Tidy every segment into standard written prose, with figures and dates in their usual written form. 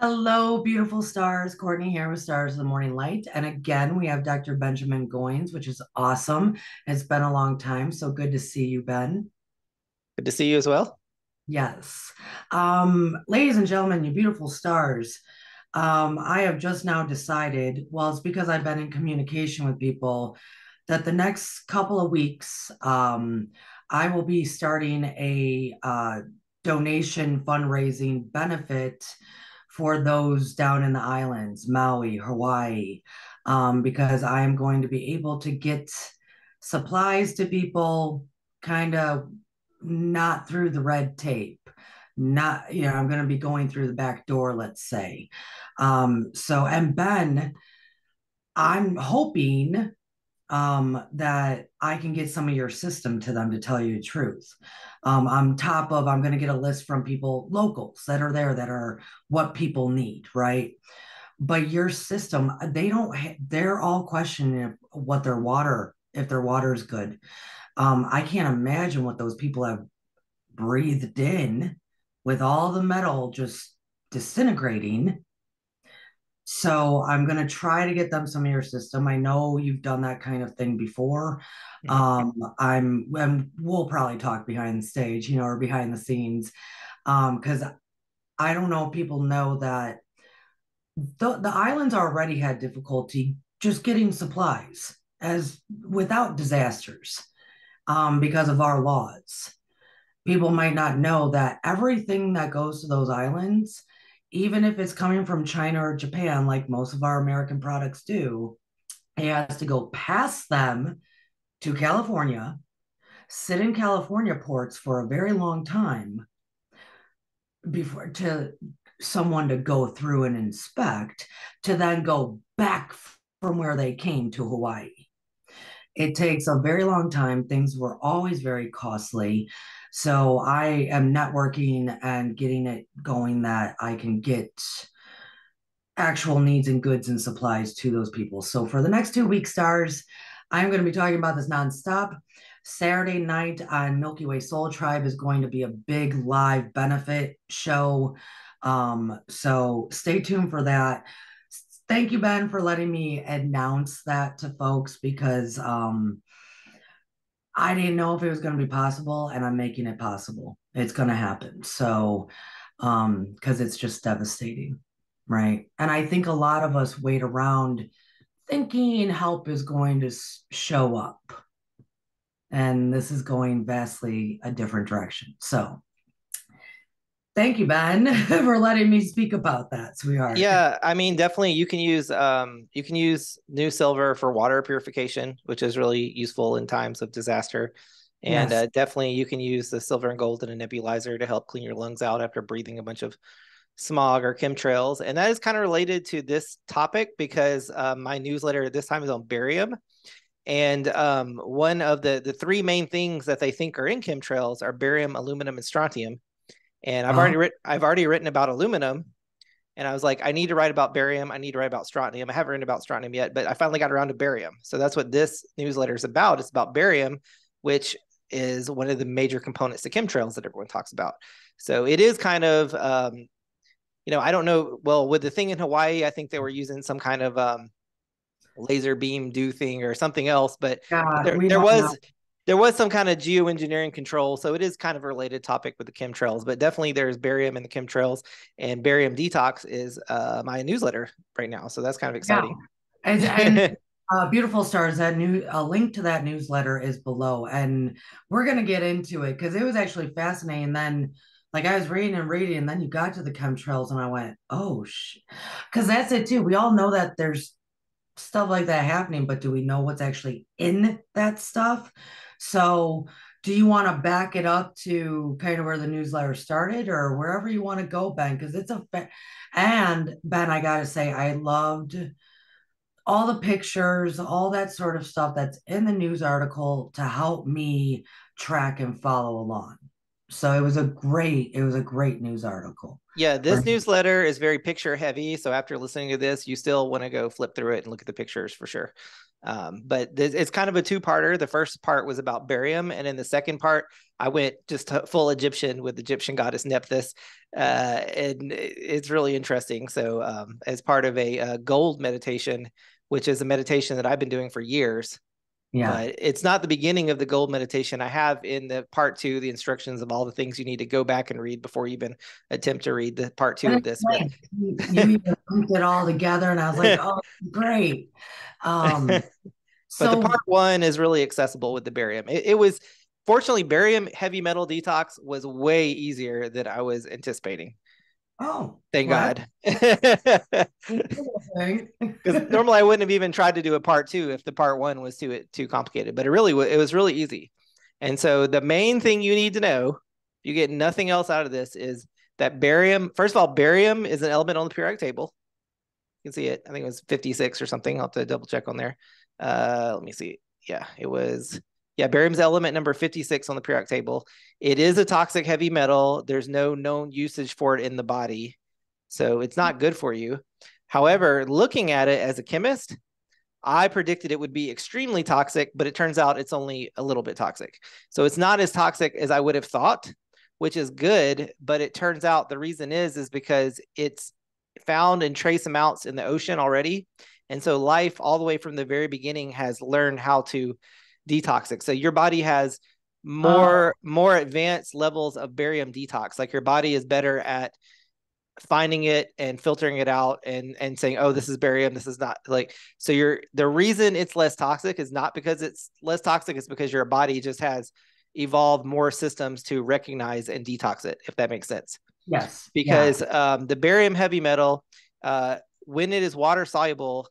Hello, beautiful stars. Courtney here with Stars of the Morning Light. And again, we have Dr. Benjamin Goins, which is awesome. It's been a long time, so good to see you, Ben. Good to see you as well. Yes. Ladies and gentlemen, you beautiful stars. I have just now decided, well, it's because I've been in communication with people, that the next couple of weeks, I will be starting a donation fundraising benefit for those down in the islands, Maui, Hawaii, because I am going to be able to get supplies to people kind of not through the red tape. Not, I'm going to be going through the back door, let's say. And Ben, I'm hoping that I can get some of your system to them, to tell you the truth. I'm going to get a list from people, locals that are there, that are what people need, right? But your system, they're all questioning what their water, if their water is good. I can't imagine what those people have breathed in with all the metal just disintegrating. So I'm going to try to get them some of your system. I know you've done that kind of thing before. Mhm. We'll probably talk behind the stage, or behind the scenes. Because I don't know if people know that the islands already had difficulty just getting supplies as without disasters, because of our laws. People might not know that everything that goes to those islands, even if it's coming from China or Japan, like most of our American products do, it has to go past them to California, sit in California ports for a very long time before to someone to go through and inspect, to then go back from where they came to Hawaii. It takes a very long time. Things were always very costly. So I am networking and getting it going that I can get actual needs and goods and supplies to those people. So for the next 2 weeks, stars, I'm going to be talking about this nonstop. Saturday night on Milky Way Soul Tribe is going to be a big live benefit show. So stay tuned for that. Thank you, Ben, for letting me announce that to folks, because I didn't know if it was going to be possible, and I'm making it possible. It's going to happen. So, because it's just devastating, right? And I think a lot of us wait around thinking help is going to show up, and this is going vastly a different direction. So, thank you, Ben, for letting me speak about that, sweetheart. Yeah, I mean, definitely you can use new silver for water purification, which is really useful in times of disaster. And Yes. definitely you can use the silver and gold in a nebulizer to help clean your lungs out after breathing a bunch of smog or chemtrails. And that is kind of related to this topic because my newsletter this time is on barium. And one of the three main things that they think are in chemtrails are barium, aluminum, and strontium. And Uh, I've already written about aluminum, and I was like, I need to write about barium. I need to write about strontium. I haven't written about strontium yet, but I finally got around to barium. So that's what this newsletter is about. It's about barium, which is one of the major components to chemtrails that everyone talks about. So it is kind of, I don't know. Well, with the thing in Hawaii, I think they were using some kind of laser beam do thing or something else, but God, there we there don't know. was there was some kind of geoengineering control, so it is kind of a related topic with the chemtrails. But definitely there's barium in the chemtrails, and barium detox is my newsletter right now, so that's kind of Yeah. exciting. And beautiful stars, that new a link to that newsletter is below, and we're gonna get into it because it was actually fascinating. Then, like, I was reading and reading, and then you got to the chemtrails, and I went, "Oh, because that's it too. We all know that there's stuff like that happening, but do we know what's actually in that stuff? So, do you want to back it up to kind of where the newsletter started, or wherever you want to go, Ben? Because and Ben, I gotta say, I loved all the pictures, all that sort of stuff that's in the news article to help me track and follow along. So it was a great news article. Yeah, For this newsletter is very picture heavy. So after listening to this, you still want to go flip through it and look at the pictures for sure. But it's kind of a two-parter. The first part was about barium, and in the second part, I went just full Egyptian with Egyptian goddess Nephthys, and it's really interesting. So as part of a gold meditation, which is a meditation that I've been doing for years, yeah. but it's not the beginning of the gold meditation. I have in the part two the instructions of all the things you need to go back and read before you even attempt to read the part two And of it's this. But like you even put it all together, and I was like, oh, great. Um, but the so part one is really accessible with the barium. It was fortunately barium heavy metal detox was way easier than I was anticipating. oh, Thank well, God. that's Because normally I wouldn't have even tried to do a part two if the part one was too complicated. But it was really easy. And so the main thing you need to know, you get nothing else out of this, is that barium. First of all, barium is an element on the periodic table. You can see it. I think it was 56 or something. I'll have to double check on there. Let me see. Yeah, it was. Yeah, barium's element number 56 on the periodic table. It is a toxic heavy metal. There's no known usage for it in the body. So it's not good for you. However, looking at it as a chemist, I predicted it would be extremely toxic, but it turns out it's only a little bit toxic. So it's not as toxic as I would have thought, which is good. But it turns out the reason is because it's found in trace amounts in the ocean already. And so life all the way from the very beginning has learned how to detox it. So your body has oh, more advanced levels of barium detox. Like your body is better at finding it and filtering it out and saying, oh, this is barium, this is not. Like, so the reason it's less toxic is not because it's less toxic, it's because your body just has evolved more systems to recognize and detox it, if that makes sense. yes, yeah. Because the barium heavy metal, when it is water soluble,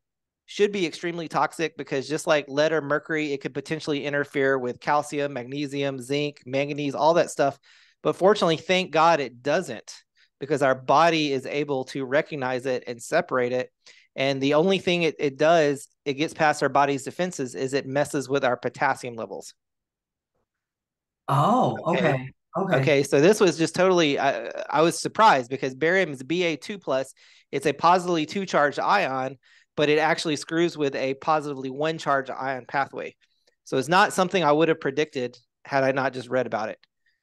should be extremely toxic, because just like lead or mercury, it could potentially interfere with calcium, magnesium, zinc, manganese, all that stuff. But fortunately, thank God it doesn't, because our body is able to recognize it and separate it. And the only thing it does, it gets past our body's defenses, is it messes with our potassium levels. Oh, Okay. okay, okay. Okay, so this was just totally, I was surprised, because barium is Ba2 plus. It's a positively two charged ion, but it actually screws with a positively one charged ion pathway. So it's not something I would have predicted had I not just read about it.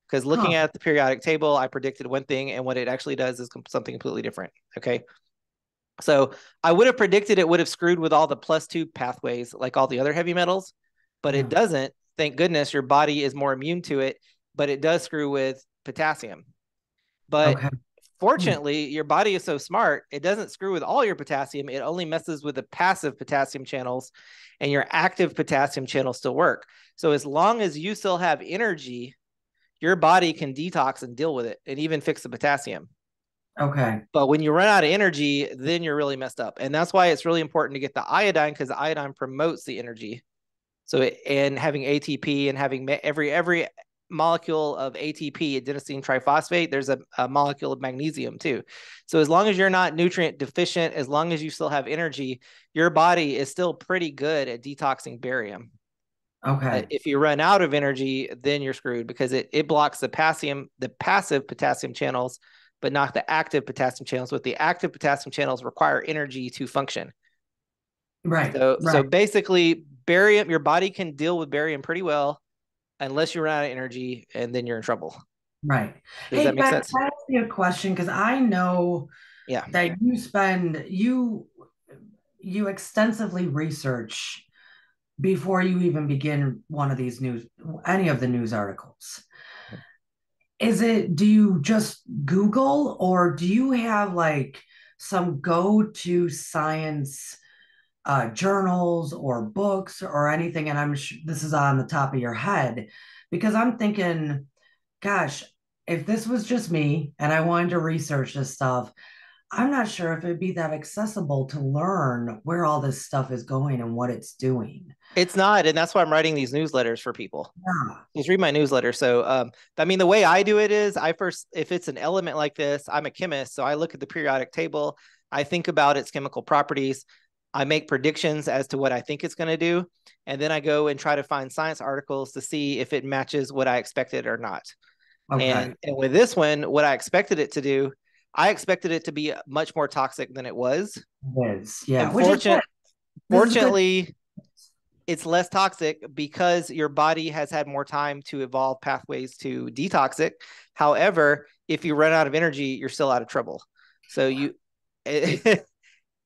Because looking Huh. at the periodic table, I predicted one thing, and what it actually does is something completely different. Okay. So I would have predicted it would have screwed with all the +2 pathways like all the other heavy metals, but it Yeah. doesn't. Thank goodness your body is more immune to it, but it does screw with potassium. But Okay. Hmm. fortunately, your body is so smart, it doesn't screw with all your potassium. It only messes with the passive potassium channels, and your active potassium channels still work. So as long as you still have energy, your body can detox and deal with it and even fix the potassium. Okay. But when you run out of energy, then you're really messed up. And that's why it's really important to get the iodine, because the iodine promotes the energy. So, and having ATP and having every molecule of ATP, adenosine triphosphate, there's a molecule of magnesium too. So as long as you're not nutrient deficient, as long as you still have energy, your body is still pretty good at detoxing barium. But Okay. if you run out of energy, then you're screwed, because it blocks the passive potassium channels, but not the active potassium channels. With the active potassium channels require energy to function. Right. So Right. basically, barium, your body can deal with barium pretty well unless you run out of energy, and then you're in trouble. Right. Does Hey, that make Beck, sense? can I ask you a question? Because I know Yeah. that you extensively research before you even begin one of these news, any of the news articles. Do you just Google, or do you have like some go-to science journals or books or anything? And this is on the top of your head, because I'm thinking, gosh, if this was just me and I wanted to research this stuff, I'm not sure if it'd be that accessible to learn where all this stuff is going and what it's doing. It's not, and that's why I'm writing these newsletters for people. Yeah. Just read my newsletter. So, I mean, the way I do it is I first, if it's an element like this, I'm a chemist. So I look at the periodic table, I think about its chemical properties, I make predictions as to what I think it's going to do. And then I go and try to find science articles to see if it matches what I expected or not. Okay. And with this one, what I expected it to do, I expected it to be much more toxic than it was. It is. Yeah. And Which is good. This is good. fortunately, it's less toxic because your body has had more time to evolve pathways to detox it. However, if you run out of energy, you're still out of trouble. So you, does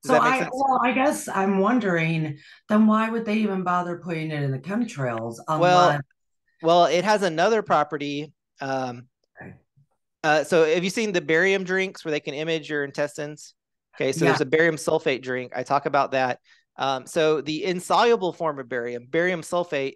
So that make sense? I guess I'm wondering, then why would they even bother putting it in the chemtrails Well, unless? well, it has another property. Um, Okay. so have you seen the barium drinks where they can image your intestines? Okay, so Yeah. there's a barium sulfate drink. I talk about that. So the insoluble form of barium sulfate,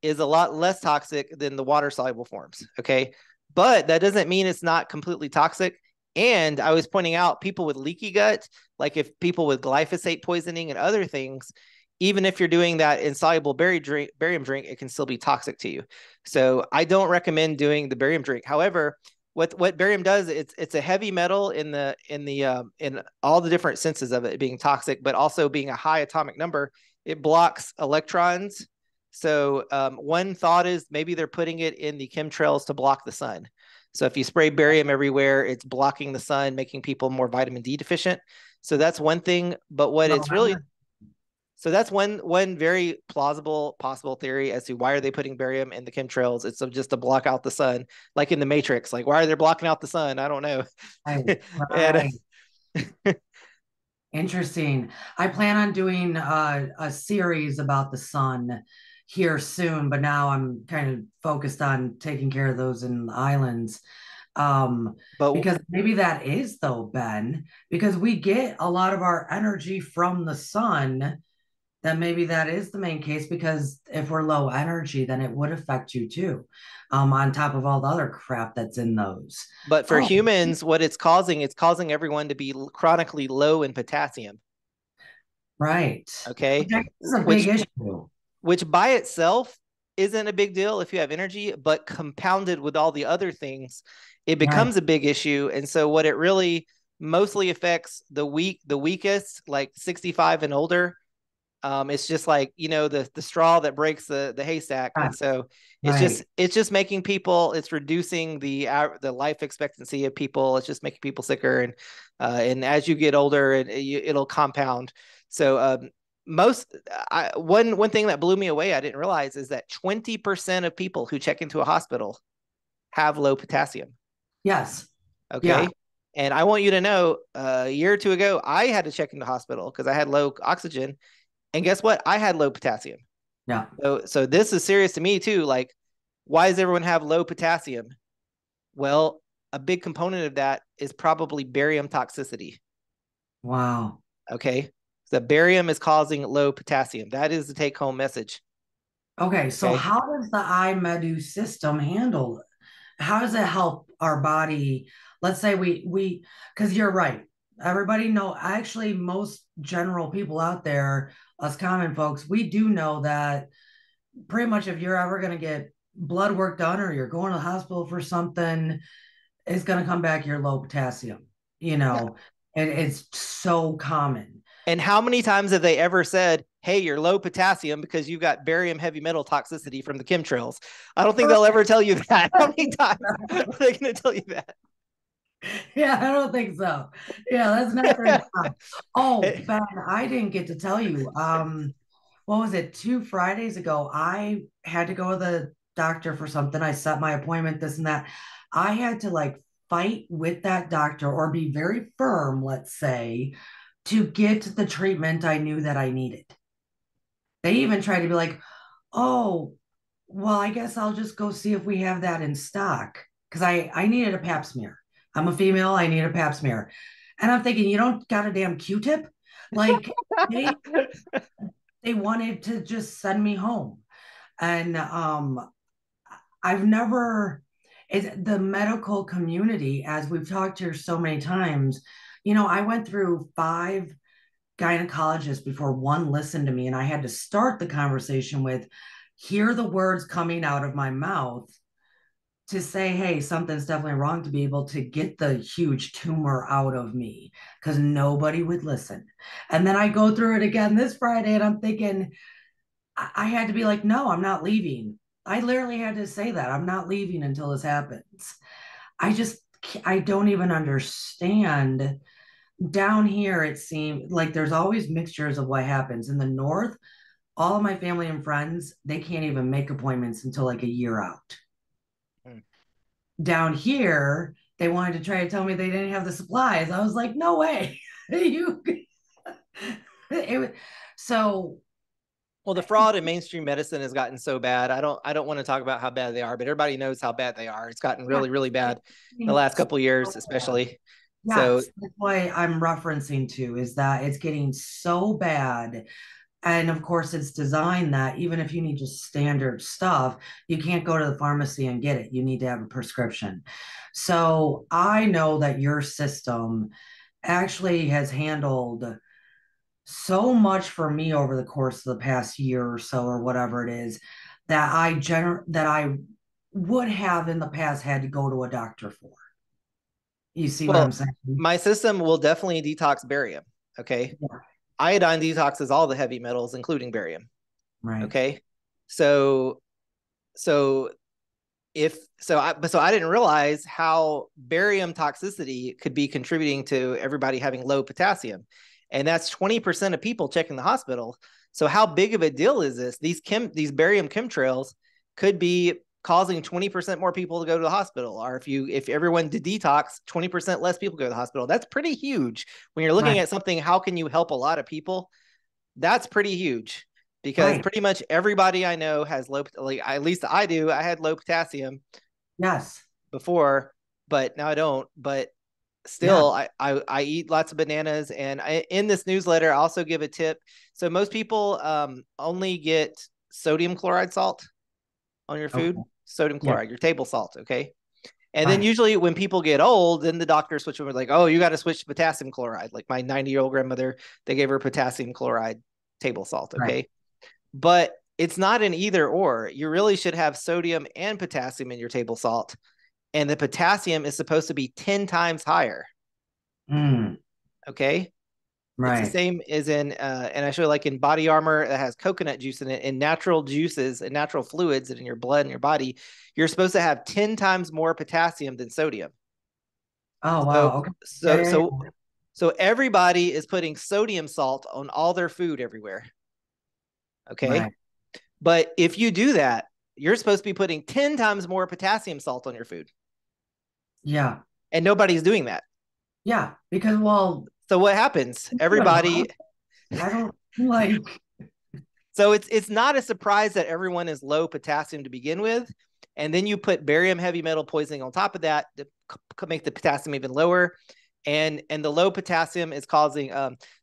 is a lot less toxic than the water soluble forms. Okay. But that doesn't mean it's not completely toxic. And I was pointing out people with leaky gut, like if people with glyphosate poisoning and other things, even if you're doing that insoluble barium drink, it can still be toxic to you. So I don't recommend doing the barium drink. However, what barium does, it's a heavy metal in all the different senses of it being toxic, but also being a high atomic number. It blocks electrons. So one thought is maybe they're putting it in the chemtrails to block the sun. So if you spray barium everywhere, it's blocking the sun, making people more vitamin D deficient. So that's one thing. But what No, it's really, so that's one very plausible possible theory as to why are they putting barium in the chemtrails. It's just to block out the sun, like in the Matrix. Like why are they blocking out the sun? I don't know. right, And right. Interesting. I plan on doing a series about the sun here soon, but now I'm kind of focused on taking care of those in the islands. but Because maybe that is though, Ben, because we get a lot of our energy from the sun, then maybe that is the main case because if we're low energy, then it would affect you too, on top of all the other crap that's in those. but for Oh, humans, what it's causing everyone to be chronically low in potassium. right. Okay, Okay, this is a big which issue. which by itself isn't a big deal if you have energy, but compounded with all the other things, it Right. becomes a big issue. And so what it really mostly affects the weakest, like 65 and older. It's just like, the straw that breaks the haystack. Right. And so Right. it's just making people, it's reducing the life expectancy of people. It's just making people sicker. And as you get older, it'll compound. So, one thing that blew me away, I didn't realize, is that 20% of people who check into a hospital have low potassium. Yes. Yeah. Okay. And I want you to know, a year or two ago, I had to check into hospital because I had low oxygen. And guess what? I had low potassium. Yeah. So this is serious to me too. Like, why does everyone have low potassium? Well, a big component of that is probably barium toxicity. Wow. Okay. The barium is causing low potassium. That is the take home message. Okay. So Okay. how does the iMedu system handle it? How does it help our body? Let's say because you're right. Everybody know, actually, most general people out there, us common folks, we do know that pretty much if you're ever going to get blood work done or you're going to the hospital for something, it's going to come back you're low potassium. You Yeah. know, and it's so common. And how many times have they ever said, hey, you're low potassium because you've got barium heavy metal toxicity from the chemtrails? I don't think they'll ever tell you that. How many times are they going to tell you that? Yeah, I don't think so. Yeah, that's not their job. Oh, Ben, I didn't get to tell you. What was it? 2 Fridays ago, I had to go to the doctor for something. I set my appointment, this and that. I had to like fight with that doctor or be very firm, let's say, to get the treatment I knew that I needed. They even tried to be like, oh, well, I guess I'll just go see if we have that in stock. Because I needed a pap smear. I'm a female, I need a pap smear. And I'm thinking, you don't got a damn Q-tip? Like they they wanted to just send me home. And I've never the medical community, as we've talked here so many times, I went through 5 gynecologists before one listened to me, and I had to start the conversation with hear the words coming out of my mouth to say, hey, something's definitely wrong, to be able to get the huge tumor out of me because nobody would listen. And then I go through it again this Friday and I'm thinking, I had to be like, no, I'm not leaving I literally had to say that. I'm not leaving until this happens. I just, I don't even understand. Down here, it seems like there's always mixtures of what happens. In the north, all of my family and friends, they can't even make appointments until like a year out. Mm. Down here, they wanted to try to tell me they didn't have the supplies. I was like, no way. you it, so Well, the fraud in mainstream medicine has gotten so bad. I don't want to talk about how bad they are, but everybody knows how bad they are. It's gotten yeah, really, really bad the it's last couple of years, especially. So yes, that's why I'm referencing to is that it's getting so bad. And of course, it's designed that even if you need just standard stuff, you can't go to the pharmacy and get it. You need to have a prescription. So I know that your system actually has handled so much for me over the course of the past year or so, or whatever it is, that that I would have in the past had to go to a doctor for. You see what well, I'm saying? my system will definitely detox barium. Okay. Yeah, Iodine detoxes all the heavy metals, including barium. right. Okay. So, so so I didn't realize how barium toxicity could be contributing to everybody having low potassium. And that's 20% of people checking the hospital. So how big of a deal is this? These barium chemtrails could be causing 20% more people to go to the hospital. Or if everyone did detox, 20% less people go to the hospital. That's pretty huge. When you're looking Right. at something, how can you help a lot of people? That's pretty huge because Right. pretty much everybody I know has low, like at least I do. I had low potassium Yes. before, but now I don't. But Yeah. still, I eat lots of bananas, and in this newsletter I also give a tip. So most people only get sodium chloride salt on your Okay. food, sodium Yeah. chloride, your table salt, okay. And then Right. usually when people get old, then the doctor switch over like, oh, you got to switch to potassium chloride. Like my 90-year-old grandmother, they gave her potassium chloride table salt, Right. okay. But it's not an either or. You really should have sodium and potassium in your table salt. And the potassium is supposed to be 10 times higher. Mm, Okay. It's the right. same as and I show like in body armor that has coconut juice in it and natural juices and natural fluids that in your blood and your body, you're supposed to have 10 times more potassium than sodium. Oh, So, wow. Okay. Yeah, so, yeah, so, so everybody is putting sodium salt on all their food everywhere. yeah. Okay. Right. But if you do that, you're supposed to be putting 10 times more potassium salt on your food. Yeah. And nobody's doing that. Yeah. Because, well, So what happens? Everybody, I don't like, so it's not a surprise that everyone is low potassium to begin with. And then you put barium heavy metal poisoning on top of that to make the potassium even lower. And the low potassium is causing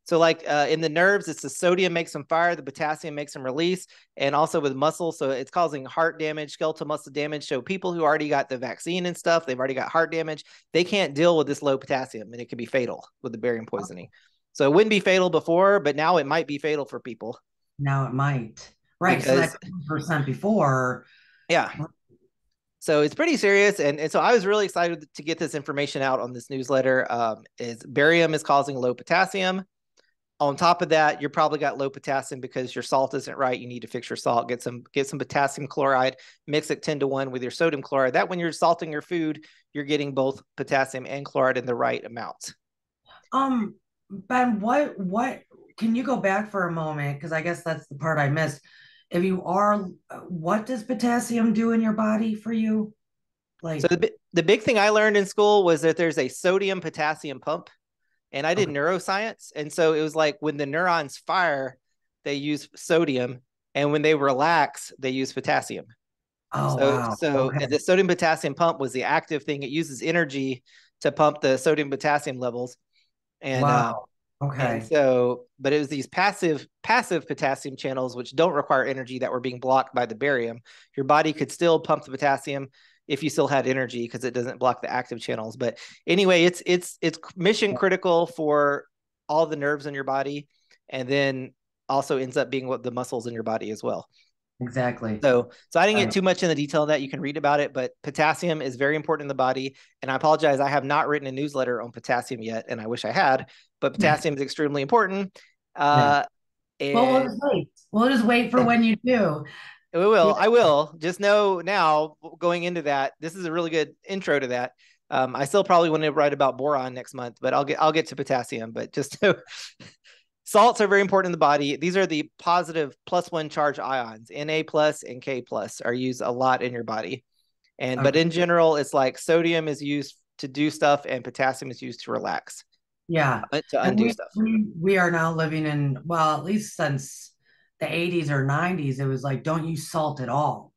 so like in the nerves, it's the sodium makes them fire, the potassium makes them release, and also with muscle, so it's causing heart damage, skeletal muscle damage. So people who already got the vaccine and stuff, they've already got heart damage, they can't deal with this low potassium, and it can be fatal with the barium poisoning. So it wouldn't be fatal before, but now it might be fatal for people now it might. Right. So that because 20% before, yeah. So it's pretty serious, and so I was really excited to get this information out on this newsletter. Is barium is causing low potassium. On top of that, you're probably got low potassium because your salt isn't right. You need to fix your salt. Get some potassium chloride. Mix it 10-1 with your sodium chloride. That when you're salting your food, you're getting both potassium and chloride in the right amounts. Ben, what, can you go back for a moment? Because I guess that's the part I missed. If you are, what does potassium do in your body for you? So Like, the big thing I learned in school was that there's a sodium potassium pump, and I did okay. neuroscience, and so it was like when the neurons fire, they use sodium, and when they relax, they use potassium. Oh, wow. So Okay. the sodium potassium pump was the active thing. It uses energy to pump the sodium potassium levels, and Wow. and Okay. so, but it was these passive potassium channels which don't require energy that were being blocked by the barium. Your body could still pump the potassium if you still had energy because it doesn't block the active channels. But anyway, it's mission critical for all the nerves in your body, and then also ends up being what the muscles in your body as well. Exactly. So I didn't get Right. too much in the detail of that. You can read about it, but potassium is very important in the body. And I apologize, I have not written a newsletter on potassium yet, and I wish I had. But potassium is extremely important. Yeah. Well, we'll And just wait. We'll just wait for when you do. We will. I will. Just know now, going into that, this is a really good intro to that. I still probably want to write about boron next month, but I'll get to potassium. But just know, salts are very important in the body. These are the positive +1 charge ions. Na plus and K plus are used a lot in your body. But Okay. in general, it's like sodium is used to do stuff, and potassium is used to relax, Yeah. to And undo stuff. we are now living in, well, at least since the 80s or 90s, it was like, don't use salt at all.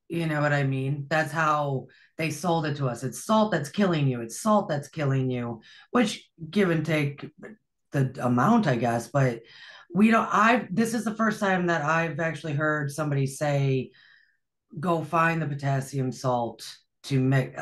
You know what I mean? That's how they sold it to us. It's salt that's killing you. It's salt that's killing you, which give and take the amount, I guess. But we don't, this is the first time that I've actually heard somebody say, go find the potassium salt to make.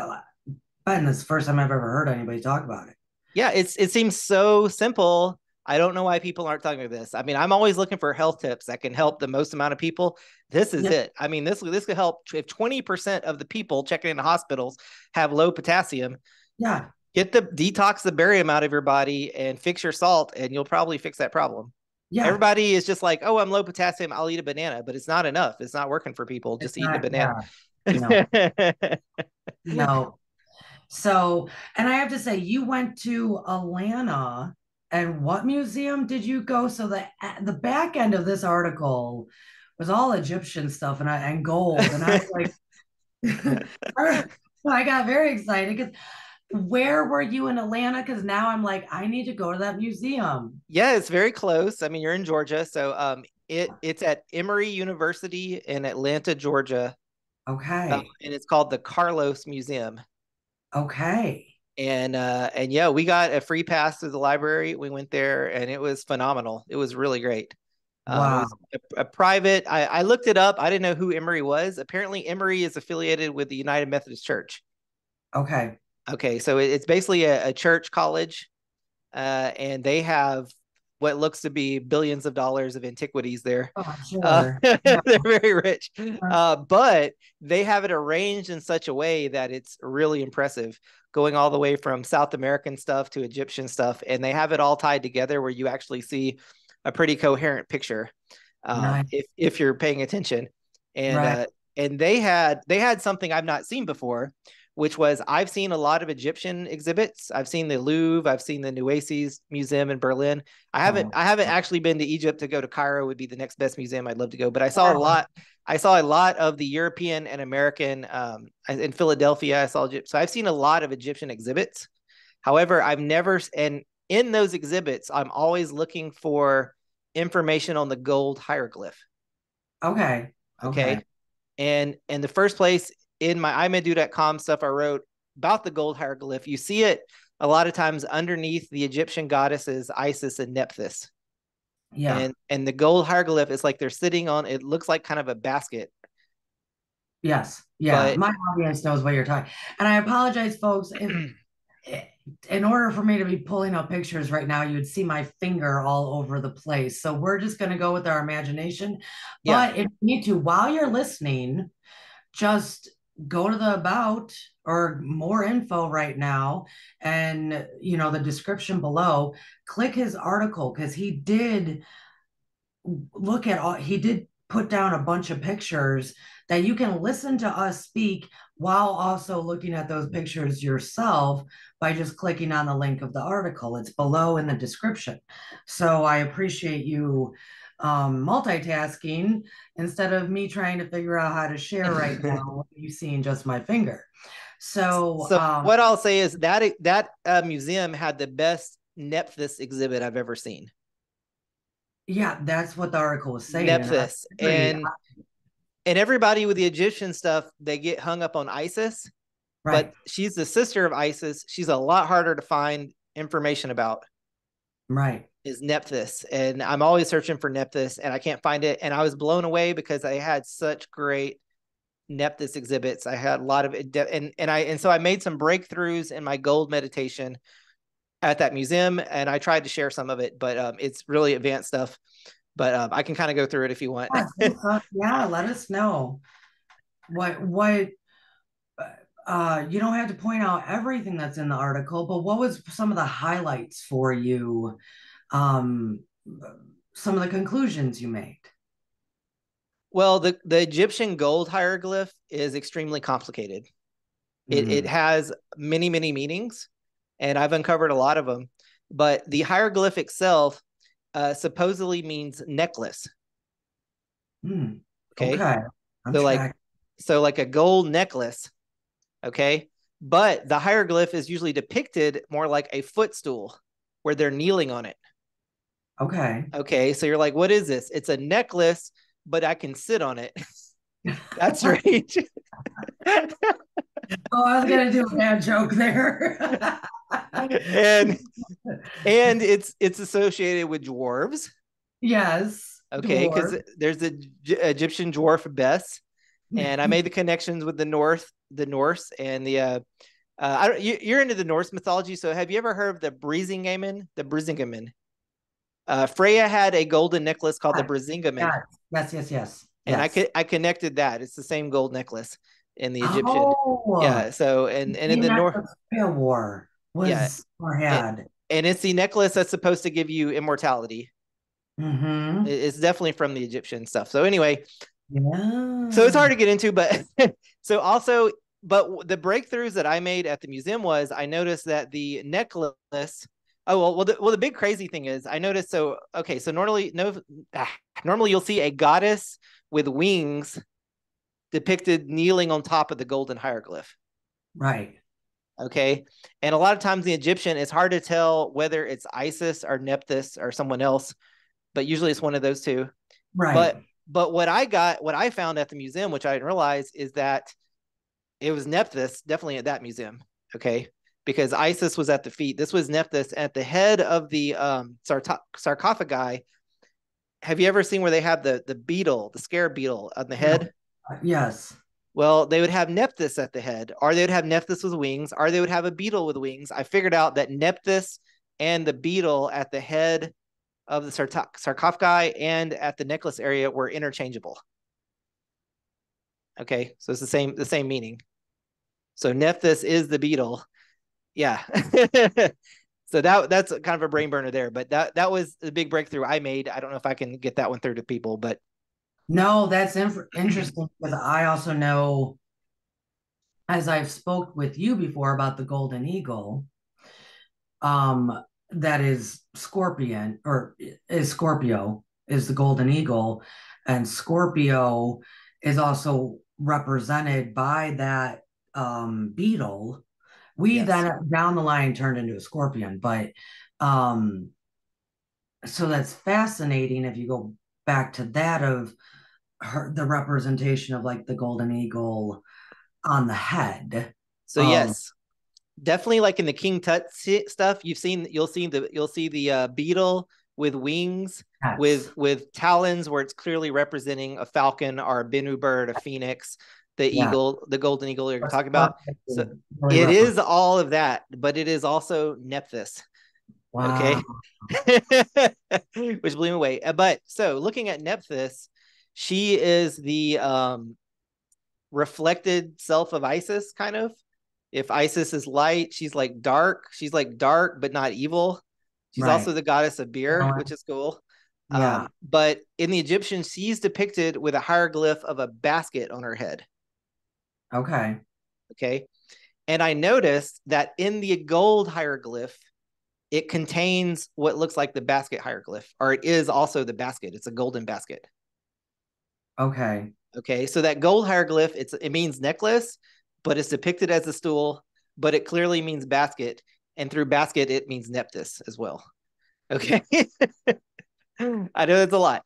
Ben, this is the first time I've ever heard anybody talk about it. Yeah, it seems so simple. I don't know why people aren't talking about this. I mean, I'm always looking for health tips that can help the most amount of people. This is Yeah, it. I mean, this could help if 20% of the people checking into hospitals have low potassium. yeah, Get the detox the barium out of your body and fix your salt, and you'll probably fix that problem. yeah. Everybody is just like, oh, I'm low potassium, I'll eat a banana, but it's not enough. It's not working for people It's just eating a not, banana. yeah, no, no. So, and I have to say, you went to Atlanta, and what museum did you go? So the back end of this article was all Egyptian stuff and gold, and I was like, I got very excited because where were you in Atlanta? Because now I'm like, I need to go to that museum. Yeah, it's very close. I mean, you're in Georgia, so it's at Emory University in Atlanta, Georgia, Okay, and it's called the Carlos Museum. okay, And yeah, we got a free pass to the library. We went there, and it was phenomenal. It was really great. It wow, was a private. I looked it up. I didn't know who Emory was. Apparently, Emory is affiliated with the United Methodist Church. okay, Okay, so it's basically a church college, and they have what looks to be billions of dollars of antiquities there. oh, sure, yeah, They're very rich, but they have it arranged in such a way that it's really impressive, going all the way from South American stuff to Egyptian stuff, and they have it all tied together where you actually see a pretty coherent picture, nice, if you're paying attention. And right, they had something I've not seen before, which was I've seen a lot of Egyptian exhibits. I've seen the Louvre, I've seen the Nueces Museum in Berlin. I haven't oh, I haven't actually been to Egypt. To go to Cairo would be the next best museum I'd love to go. But I saw a lot of the European and American, in Philadelphia. I saw Egypt. So I've seen a lot of Egyptian exhibits. However, I've never, and in those exhibits, I'm always looking for information on the gold hieroglyph. okay, okay, Okay. And in the first place, in my imedu.com stuff I wrote about the gold hieroglyph, you see it a lot of times underneath the Egyptian goddesses Isis and Nephthys. yeah. And the gold hieroglyph is like they're sitting on, it looks like kind of a basket. Yes. Yeah. But My audience knows what you're talking. And I apologize, folks, if in order for me to be pulling up pictures right now, you'd see my finger all over the place. So we're just going to go with our imagination. yeah. But if you need to, while you're listening, just go to the about or more info right now and the description below, click his article because he did put down a bunch of pictures that you can listen to us speak while also looking at those pictures yourself by just clicking on the link of the article. It's below in the description. So I appreciate you multitasking instead of me trying to figure out how to share right now, you seeing just my finger. So So what I'll say is that museum had the best Nephthys exhibit I've ever seen. yeah, that's what the article was saying. And I Nephthys. agree. And everybody with the Egyptian stuff, they get hung up on Isis, Right, but she's the sister of Isis. She's a lot harder to find information about, right. is Nephthys. And I'm always searching for Nephthys and I can't find it. And I was blown away because I had such great Nephthys exhibits. I had a lot of it. And so I made some breakthroughs in my gold meditation at that museum. And I tried to share some of it, but it's really advanced stuff. But I can kind of go through it if you want. Yeah, let us know what you don't have to point out everything that's in the article, but what was some of the highlights for you? Um, some of the conclusions you made. Well, the Egyptian gold hieroglyph is extremely complicated. It Mm. has many, many meanings, and I've uncovered a lot of them. But the hieroglyph itself supposedly means necklace. Mm. Okay. Okay. I'm So like tracking. so like a gold necklace. Okay. But the hieroglyph is usually depicted more like a footstool where they're kneeling on it. Okay. Okay. So you're like, what is this? It's a necklace, but I can sit on it. That's right. Oh, I was gonna do a bad joke there. and and it's associated with dwarves. Yes, Okay, because dwarf. there's the Egyptian dwarf Bess, and I made the connections with the Norse, and the I don't, you're into the Norse mythology, so have you ever heard of the Brisingamen? The Brisingamen. Freya had a golden necklace called the Brisingamen, Yes, yes, yes, yes, and yes. I connected that. It's the same gold necklace in the Egyptian. Oh, Yeah. So and in same the that North, the Freya wore yeah, was or it, had. and it's the necklace that's supposed to give you immortality. Mm-hmm. It's definitely from the Egyptian stuff. So anyway, so it's Yeah. hard to get into, but so also, but the breakthroughs that I made at the museum was I noticed that the necklace. Oh the big crazy thing is I noticed. So okay, so normally you'll see a goddess with wings depicted kneeling on top of the golden hieroglyph. Right. Okay, and a lot of times the Egyptian, it's hard to tell whether it's Isis or Nephthys or someone else, but usually it's one of those two. Right. But what I found at the museum, which I didn't realize, is that it was Nephthys definitely at that museum. Okay, because Isis was at the feet. This was Nephthys at the head of the sarcophagi. Have you ever seen where they have the beetle, the scarab beetle on the Yeah. head? Yes. Well, they would have Nephthys at the head, or they would have Nephthys with wings, or they would have a beetle with wings. I figured out that Nephthys and the beetle at the head of the sarcophagi and at the necklace area were interchangeable. Okay, so it's the same meaning. So Nephthys is the beetle. Yeah. So that's kind of a brain burner there, but that was the big breakthrough I made. I don't know if I can get that one through to people, but No, that's interesting because I also know, as I've spoke with you before about the golden eagle, that is Scorpion or is Scorpio is the golden eagle, and Scorpio is also represented by that beetle. We yes. then down the line turned into a scorpion, but um, so that's fascinating if you go back to that of the representation of like the golden eagle on the head. So yes, definitely like in the King Tut stuff, you'll see the beetle with wings Yes. with talons where it's clearly representing a falcon or a binu bird, a phoenix, the Yeah. eagle, the golden eagle you're talking about. So Scorpio really it represents. is all of that, but it is also Nephthys. Wow. Okay. Which blew me away. But so looking at Nephthys, she is the reflected self of Isis, kind of. If Isis is light, she's like dark. She's like dark, but not evil. She's Right. also the goddess of You know beer, what? which is cool. Yeah. But in the Egyptian, she's depicted with a hieroglyph of a basket on her head. Okay. Okay. And I noticed that in the gold hieroglyph, it contains what looks like the basket hieroglyph, or it is also the basket. It's a golden basket. Okay. Okay. So that gold hieroglyph, it means necklace, but it's depicted as a stool, but it clearly means basket. And through basket, it means Nephthys as well. Okay. I know that's a lot,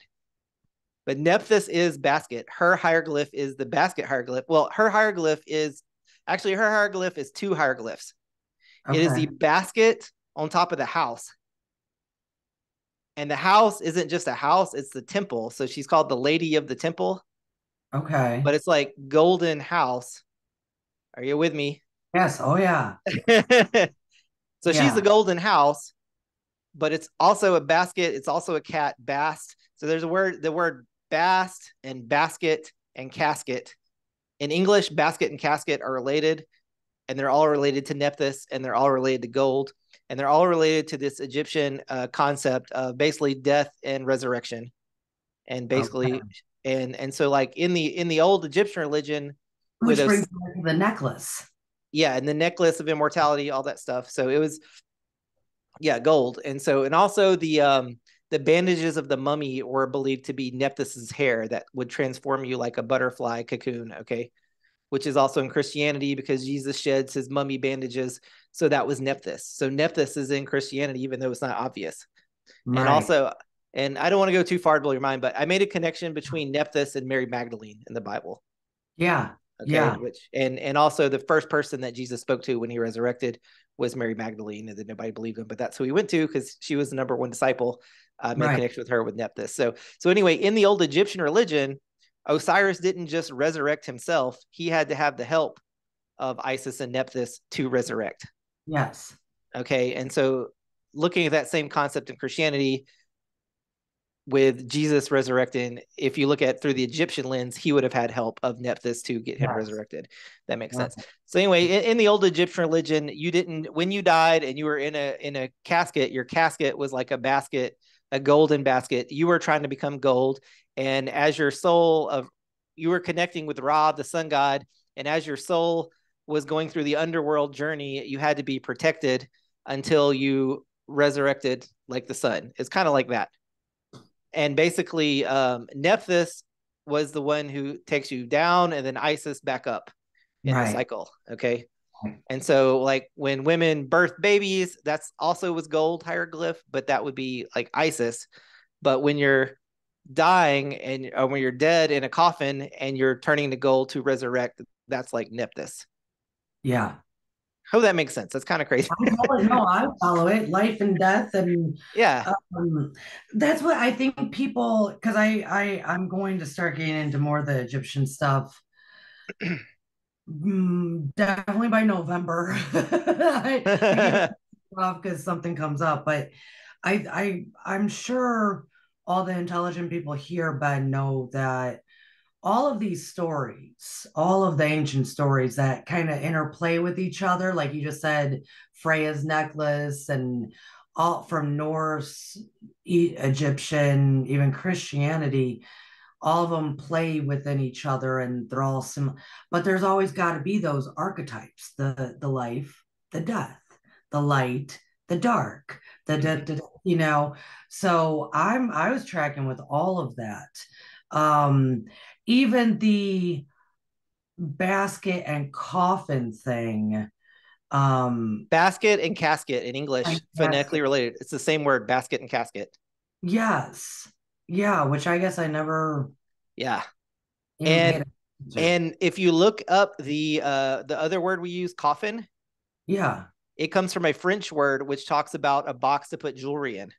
but Nephthys is basket. Her hieroglyph is the basket hieroglyph. Well, her hieroglyph is two hieroglyphs. It is the Okay. basket on top of the house. And the house isn't just a house, it's the temple. So she's called the Lady of the Temple, Okay. but it's like golden house. Are you with me? Yes. Oh yeah. So she's the Yeah. golden house, but it's also a basket. It's also a cat, bast. So there's the word bast and basket and casket. In English, basket and casket are related, and they're all related to Nephthys, and they're all related to gold, and they're all related to this Egyptian concept of basically death and resurrection. And Okay. basically, And so like in the old Egyptian religion with Which those, brings back to the necklace. yeah, and the necklace of immortality, all that stuff. So it was, yeah, gold. And so, and also the bandages of the mummy were believed to be Nephthys's hair that would transform you like a butterfly cocoon. Okay. Which is also in Christianity because Jesus sheds his mummy bandages. So that was Nephthys. So Nephthys is in Christianity, even though it's not obvious. And Right. also, and I don't want to go too far to blow your mind, but I made a connection between Nephthys and Mary Magdalene in the Bible. Yeah. Okay, Yeah. which and also the first person that Jesus spoke to when he resurrected was Mary Magdalene, and then nobody believed him, but that's who he went to because she was the number one disciple. Made a Right. connection with her with Nephthys. So anyway, in the old Egyptian religion, Osiris didn't just resurrect himself; he had to have the help of Isis and Nephthys to resurrect. Yes. Okay, and so looking at that same concept in Christianity, with Jesus resurrecting, if you look at through the Egyptian lens, he would have had help of Nephthys to get him Yes. resurrected. That makes Right. sense. So anyway, in the old Egyptian religion, you didn't, when you died and you were in a casket, your casket was like a basket, a golden basket. You were trying to become gold, and as your soul of, you were connecting with Ra, the sun god, and as your soul was going through the underworld journey, you had to be protected until you resurrected like the sun. It's kind of like that. And basically, Nephthys was the one who takes you down, and then Isis back up in the Right. cycle. Okay. And so, like when women birth babies, that's also was gold hieroglyph, but that would be like Isis. But when you're dying and or when you're dead in a coffin and you're turning to gold to resurrect, that's like Nephthys. Yeah. Hope that makes sense. That's kind of crazy. I follow it. No, I follow it. Life and death, and Yeah. um, that's what I think people. Because I'm going to start getting into more of the Egyptian stuff. Definitely by November. I can't off because something comes up, but I'm sure all the intelligent people here, Ben, know that all of these stories, all of the ancient stories that kind of interplay with each other, like you just said, Freya's necklace, and all from Norse, Egyptian, even Christianity, all of them play within each other and they're all similar. But there's always got to be those archetypes: the life, the death, the light, the dark, you know. So I was tracking with all of that. Um, Even the basket and coffin thing. Basket and casket in English, phonetically Basket, related. It's the same word, basket and casket. yes, yeah, which I guess I never Yeah. even paid And attention to. and if you look up the other word we use, coffin, Yeah. it comes from a French word which talks about a box to put jewelry in.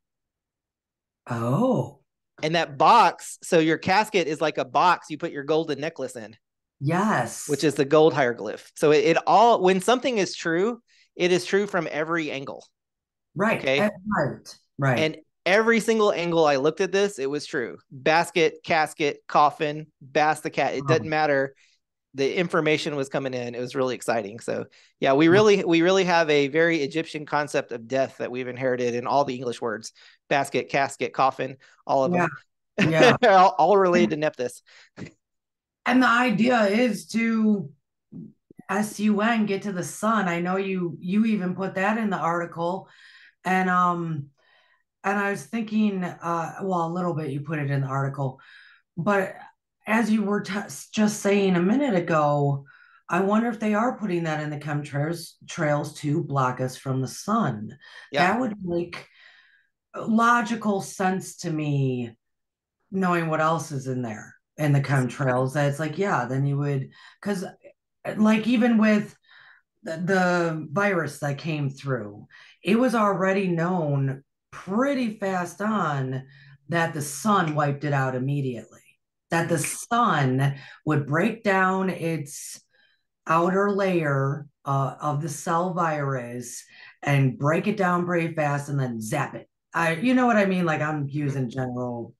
Oh, And that box, so your casket is like a box you put your golden necklace in, which yes. is the gold hieroglyph. So it all, when something is true, it is true from every angle. Right. Okay. Right. Right. And every single angle I looked at this, it was true. Basket, casket, coffin, the cat. It doesn't Um, matter. The information was coming in. It was really exciting. So yeah, we really have a very Egyptian concept of death that we've inherited in all the English words: basket, casket, coffin, all of yeah. them. Yeah. all related to Nephthys. And the idea is to SUN get to the sun. I know you even put that in the article. And and I was thinking, well, a little bit you put it in the article, but as you were just saying a minute ago, I wonder if they are putting that in the chemtrails trails to block us from the sun. Yeah. That would make logical sense to me, knowing what else is in there in the chemtrails. That it's like, yeah, then you would, because like even with the virus that came through, it was already known pretty fast on that the sun wiped it out immediately. That the sun would break down its outer layer of the cell virus and break it down pretty fast and then zap it. You know what I mean? Like I'm using general,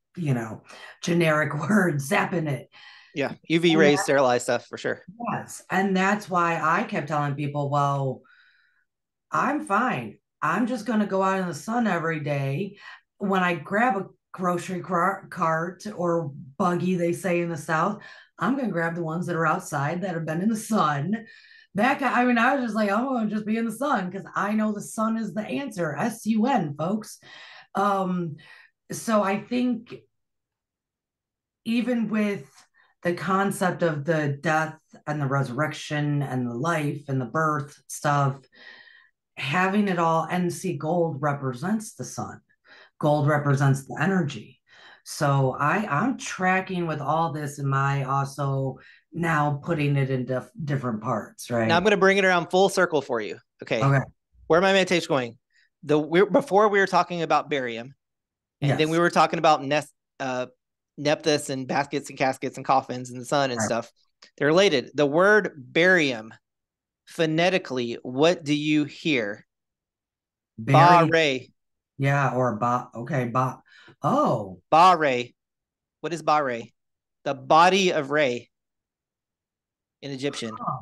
generic words, zapping it. Yeah. UV And rays, sterilized stuff for sure. yes, and that's why I kept telling people, well, I'm fine. I'm just going to go out in the sun every day. When I grab grocery cart or buggy, they say in the South, I'm going to grab the ones that are outside that have been in the sun. I mean, I was just like, I'm going to just be in the sun because I know the sun is the answer. SUN, folks. Um, so I think even with the concept of the death and the resurrection and the life and the birth stuff, having it all, and see, gold represents the sun. Gold represents the energy. So I'm tracking with all this in my also now putting it into different parts, Now I'm right? going to bring it around full circle for you. Okay. Okay. Where my meditation going? Before we were talking about barium, and then we Yes. were talking about Nephthys and baskets and caskets and coffins and the sun and Right. stuff. They're related. The word barium, phonetically, what do you hear? Ba Bury. Re. Yeah. Or ba. Okay. Ba. Oh. Ba Re. What is Ba Re? The body of Re in Egyptian. Huh.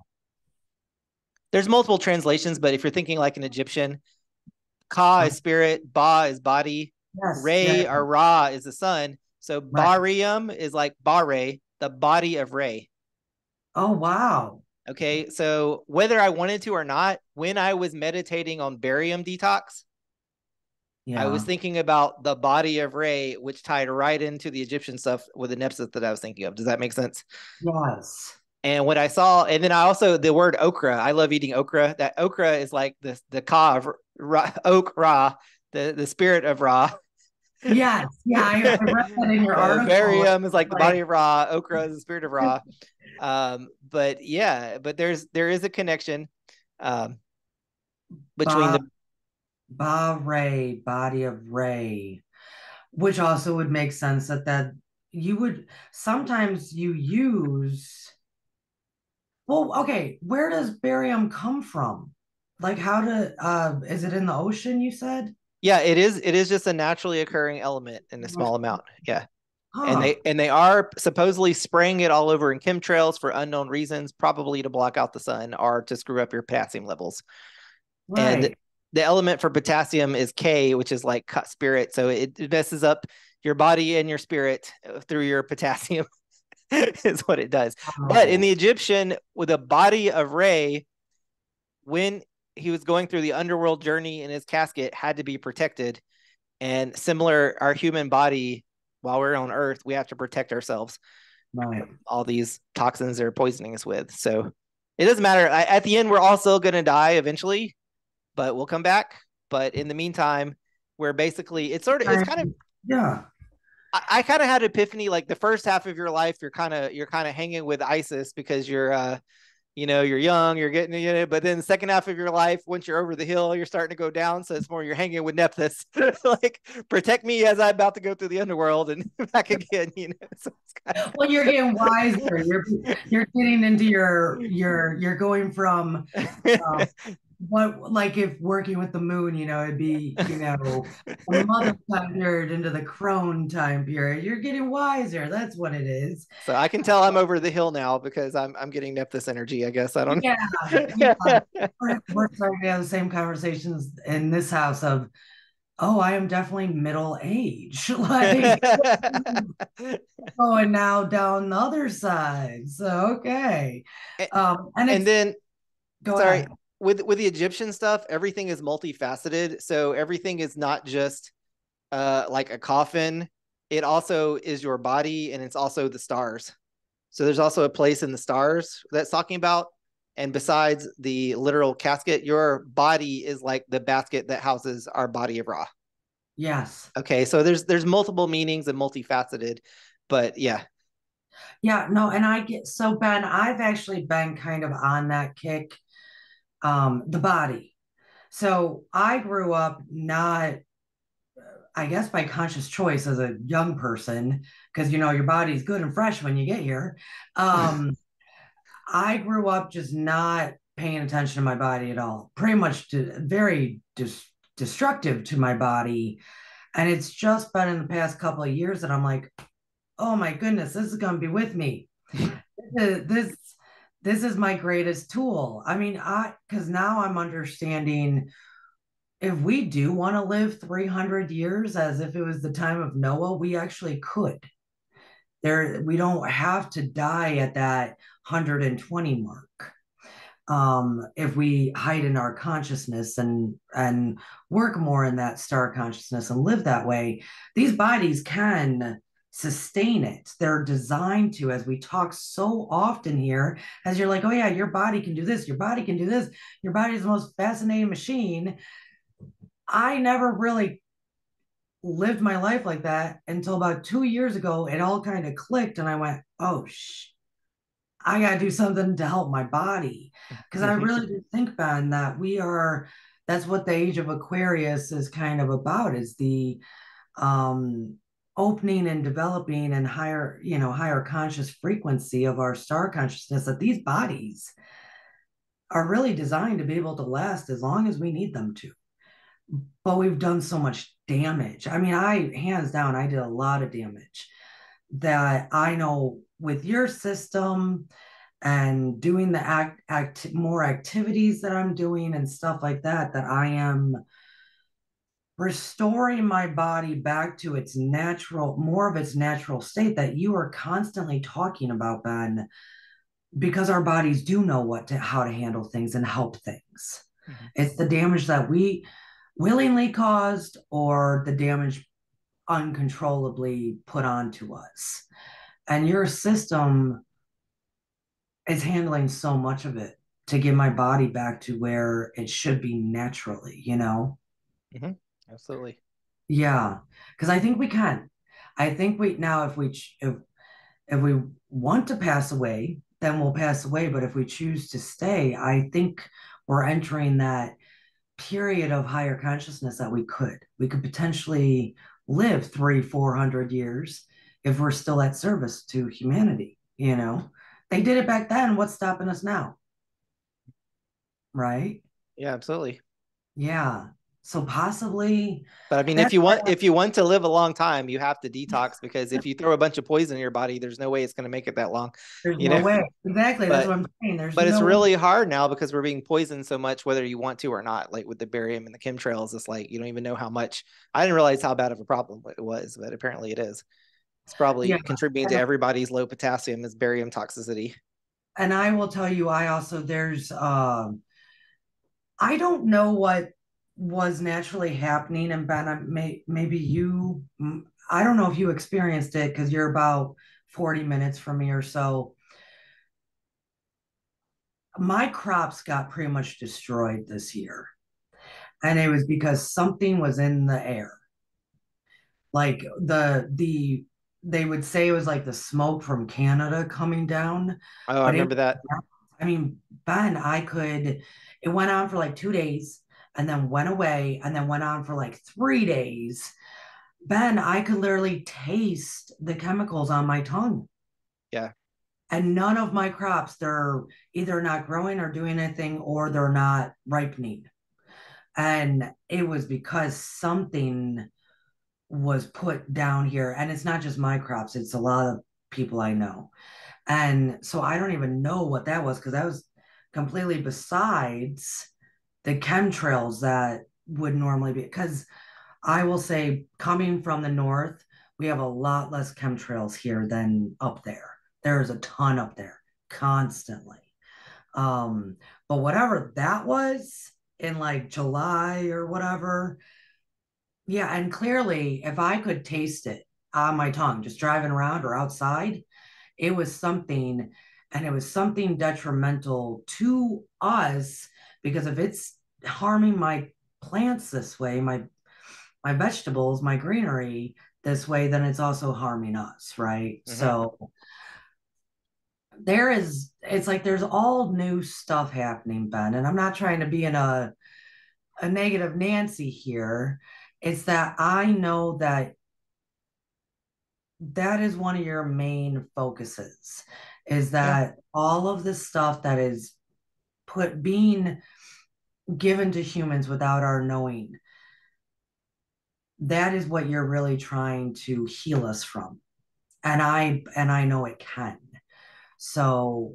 There's multiple translations, but if you're thinking like an Egyptian, Ka is Okay. spirit, Ba is body, Yes. Yeah. Re or Ra is the sun. So Right. Barium is like Ba Re, the body of Re. Oh, wow. Okay, so whether I wanted to or not, when I was meditating on barium detox, I was Yeah. thinking about the body of Re, which tied right into the Egyptian stuff with the Nepsis that I was thinking of. Does that make sense? Yes. And what I saw, and then I also the word okra. I love eating okra. That okra is like the ka of Ra, oak Ra, the spirit of Ra. Yes. Yeah. I read that in your article. Barium is like the body Like, of Ra. Okra is the spirit of Ra. But yeah, but there is a connection um, between Ba the Ba Ray, body of Ray, which also would make sense that you would sometimes you use. Well, okay, where does barium come from? Like how to is it in the ocean, you said? yeah, it is just a naturally occurring element in a small amount. Yeah. And Huh. they are supposedly spraying it all over in chemtrails for unknown reasons, probably to block out the sun or to screw up your potassium levels. And Right. the element for potassium is K, which is like spirit. So it messes up your body and your spirit through your potassium is what it does. But in Oh, the Egyptian, with a body of Re, when he was going through the underworld journey in his casket, had to be protected. And similar, our human body, while we're on Earth, we have to protect ourselves right. from all these toxins they're poisoning us with. So it doesn't matter. At the end, we're all still going to die eventually, but we'll come back. But in the meantime, we're basically it's kind of Yeah. I kind of had an epiphany like the first half of your life you're kind of hanging with ISIS because you're young, you're getting, but then the second half of your life, once you're over the hill, you're starting to go down. So it's more you're hanging with Nephthys, like protect me as I'm about to go through the underworld and back again. So it's Well, you're getting wiser. You're getting into you're going from uh, what, like if working with the moon, it'd be, the mother time period into the crone time period. You're getting wiser. That's what it is. so I can tell I'm over the hill now because I'm getting Nephthys energy. I guess I don't. Yeah, yeah. We're starting to have the same conversations in this house of, oh, I am definitely middle age. Like going now down the other side. So okay. And and it's then go sorry, ahead. with the Egyptian stuff, everything is multifaceted. So everything is not just like a coffin. It also is your body and it's also the stars. So there's also a place in the stars that's talking about. And besides the literal casket, your body is like the basket that houses our body of Ra. Yes. Okay, so there's multiple meanings and multifaceted, but yeah. Yeah, no, and I get so Ben, I've actually been kind of on that kick, the body. So I grew up not, I guess by conscious choice as a young person, because your body's good and fresh when you get here. Um, I grew up just not paying attention to my body at all, pretty much very destructive to my body. And it's just been in the past couple of years that I'm like, oh my goodness, this is going to be with me. This this is my greatest tool. I mean, because now I'm understanding if we do want to live 300 years as if it was the time of Noah, we actually could. We don't have to die at that 120 mark. If we heighten our consciousness and work more in that star consciousness and live that way, these bodies can sustain it. They're designed to, as we talk so often here, as you're like, oh yeah, your body can do this, your body can do this, your body is the most fascinating machine. I never really lived my life like that until about 2 years ago. It all kind of clicked, and I went, oh, I got to do something to help my body. Because I really do think, Ben, that that's what the age of Aquarius is kind of about, is the um, opening and developing and higher conscious frequency of our star consciousness, that these bodies are really designed to be able to last as long as we need them to. But we've done so much damage. I mean, hands down, I did a lot of damage that I know with your system and doing the more activities that I'm doing and stuff like that, that I am restoring my body back to its more of its natural state that you are constantly talking about, Ben, because our bodies do know how to handle things and help things. Mm-hmm. It's the damage that we willingly caused, or the damage uncontrollably put onto us. And your system is handling so much of it to get my body back to where it should be naturally, you know? Mm-hmm. Absolutely. Yeah. Because I think we can. I think if we want to pass away, then we'll pass away. But if we choose to stay, I think we're entering that period of higher consciousness that we could potentially live 300-400 years if we're still at service to humanity. You know, they did it back then. What's stopping us now? Right? Yeah, absolutely. Yeah. So possibly, but I mean, if you want to live a long time, you have to detox, because if you throw a bunch of poison in your body, there's no way it's going to make it that long. There's no way. Exactly. That's what I'm saying. But it's really hard now because we're being poisoned so much, whether you want to or not. Like with the barium and the chemtrails, it's like you don't even know how much. I didn't realize how bad of a problem it was, but apparently it is. It's probably contributing to everybody's low potassium is barium toxicity. And I will tell you, I don't know what was naturally happening. And Ben, maybe I don't know if you experienced it because you're about 40 minutes from me or so. My crops got pretty much destroyed this year. And it was because something was in the air. Like they would say it was like the smoke from Canada coming down. Oh, I remember that. I mean, Ben, it went on for like 2 days and then went away and then went on for like 3 days. Ben, I could literally taste the chemicals on my tongue. Yeah. And none of my crops, they're either not growing or doing anything, or they're not ripening. And it was because something was put down here. And it's not just my crops, it's a lot of people I know. And so I don't even know what that was, because that was completely besides the chemtrails that would normally be. Because I will say, coming from the north, we have a lot less chemtrails here than up there. There's a ton up there constantly. But whatever that was in like July or whatever, yeah, and clearly, if I could taste it on my tongue, just driving around or outside, it was something, and it was something detrimental to us, because if it's harming my plants this way, my vegetables, my greenery this way, then it's also harming us, right? Mm-hmm. So it's like there's all new stuff happening, Ben, and I'm not trying to be in a negative Nancy here. It's that I know that is one of your main focuses, is that all of the stuff that is being given to humans without our knowing, that is what you're really trying to heal us from. And I know it can. So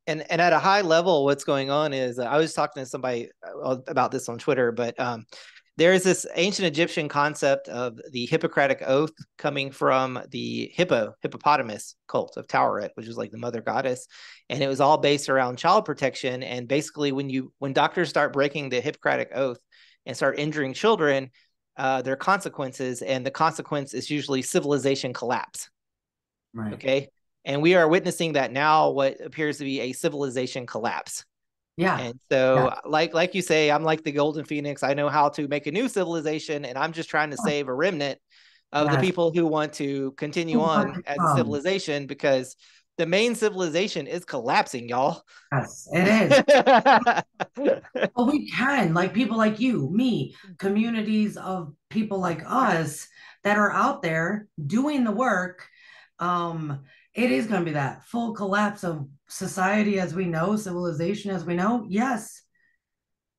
And at a high level, what's going on is I was talking to somebody about this on Twitter, but there is this ancient Egyptian concept of the Hippocratic Oath coming from the hippopotamus cult of Tauret, which is like the mother goddess, and it was all based around child protection. And basically, when doctors start breaking the Hippocratic Oath and start injuring children, there are consequences, and the consequence is usually civilization collapse. Right. Okay. And we are witnessing that now, what appears to be a civilization collapse. Yeah. And so, Yeah. like you say, I'm like the golden phoenix. I know how to make a new civilization, and I'm just trying to save a remnant of the Yes. people who want to continue Who want on to as a come? civilization, because the main civilization is collapsing, y'all. Yes, it is. Well, we can, like people like you, me, communities of people like us that are out there doing the work. It is going to be that full collapse of society as we know, civilization as we know. Yes,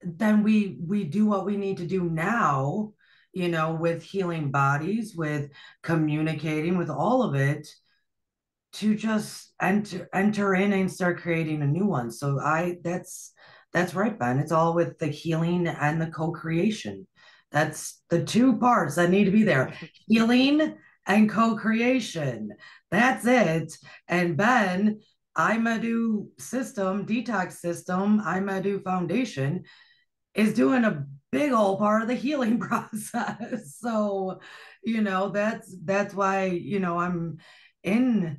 then we do what we need to do now, with healing bodies, with communicating, with all of it to just enter in and start creating a new one. So I that's right, Ben. It's all with the healing and the co-creation. That's the two parts that need to be there. Healing and co-creation. That's it. And Ben, Imadu system, detox system, Imadu Foundation is doing a big old part of the healing process. So, that's why, I'm in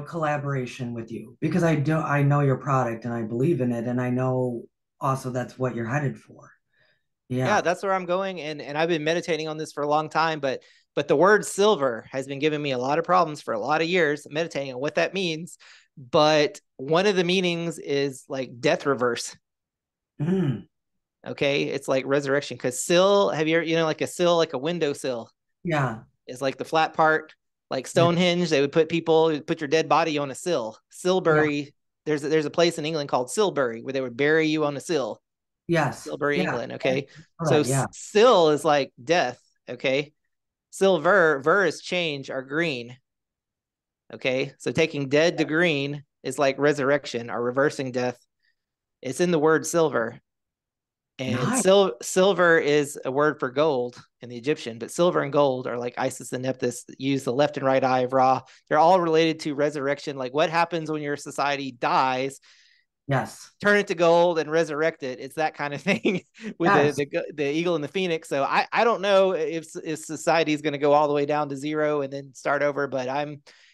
collaboration with you because I know your product and I believe in it and I know also that's what you're headed for. Yeah, Yeah. that's where I'm going. And I've been meditating on this for a long time, but the word silver has been giving me a lot of problems for a lot of years, meditating on what that means. But one of the meanings is like death reverse. Mm, Okay. It's like resurrection. Because sill, have you ever, like a sill, like a window sill yeah. is like the flat part, like Yeah. Stonehenge. They would put your dead body on a sill. Yeah. Silbury, there's a place in England called Silbury where they would bury you on a sill. Yes. Silbury, Yeah. England. Okay. So Correct. Yeah. sill is like death. Okay. Silver, ver is change, or green. Okay. So taking dead to green is like resurrection or reversing death. It's in the word silver. And Nice. silver is a word for gold in the Egyptian, but silver and gold are like Isis and Nephthys, use the left and right eye of Ra. They're all related to resurrection. Like what happens when your society dies, Yes. turn it to gold and resurrect it. It's that kind of thing with Yes. the eagle and the phoenix. So I don't know if society is going to go all the way down to zero and then start over, but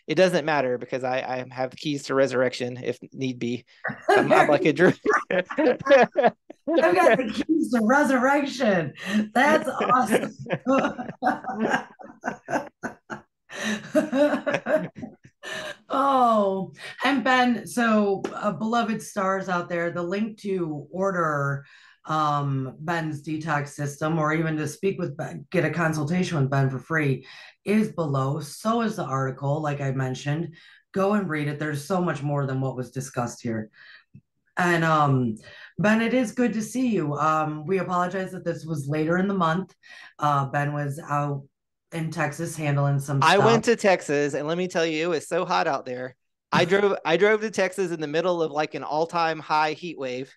it doesn't matter because I have the keys to resurrection if need be. I'm like a druid. I've got the keys to resurrection. That's awesome. Oh, and Ben, so beloved stars out there, the link to order Ben's detox system or even to speak with Ben, get a consultation with Ben for free is below. So is the article, like I mentioned. Go and read it. There's so much more than what was discussed here. And Ben, it is good to see you. We apologize that this was later in the month. Ben was out in Texas handling some I stuff. went to Texas, and let me tell you, it was so hot out there. I drove to Texas in the middle of like an all-time high heat wave.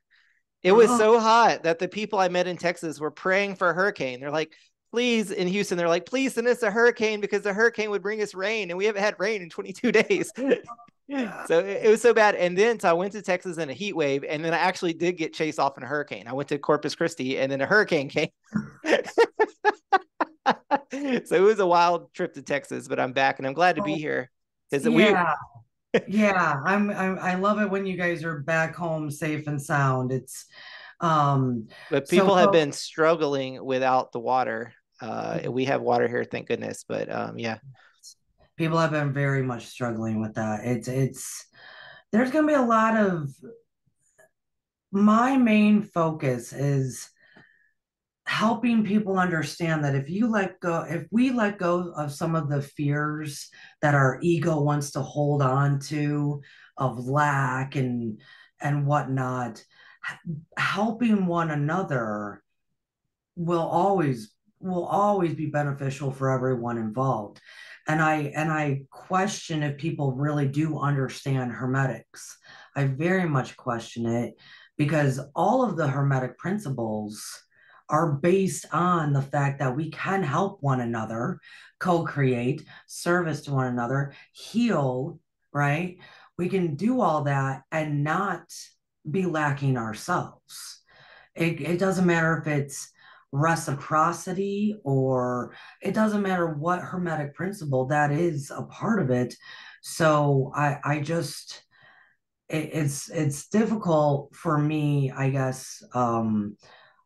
It was Oh, so hot that the people I met in Texas were praying for a hurricane. They're like, please, in Houston, they're like, please send us a hurricane because the hurricane would bring us rain, and we haven't had rain in 22 days. So it was so bad. And then so I went to Texas in a heat wave, and then I actually did get chased off in a hurricane. I went to Corpus Christi, and then a hurricane came. So it was a wild trip to Texas, but I'm back and I'm glad to be here because yeah. Yeah, I love it when you guys are back home safe and sound. It's but so people have folks, been struggling without the water. We have water here, thank goodness. But yeah, people have been very much struggling with that. It's there's gonna be a lot of my main focus is helping people understand that if we let go of some of the fears that our ego wants to hold on to of lack and whatnot, helping one another will always be beneficial for everyone involved. And I question if people really do understand hermetics. I very much question it because all of the Hermetic principles are based on the fact that we can help one another, co-create, service to one another, heal, right? We can do all that and not be lacking ourselves. It doesn't matter if it's reciprocity or it doesn't matter what Hermetic principle that is a part of it. So I just it's difficult for me, I guess,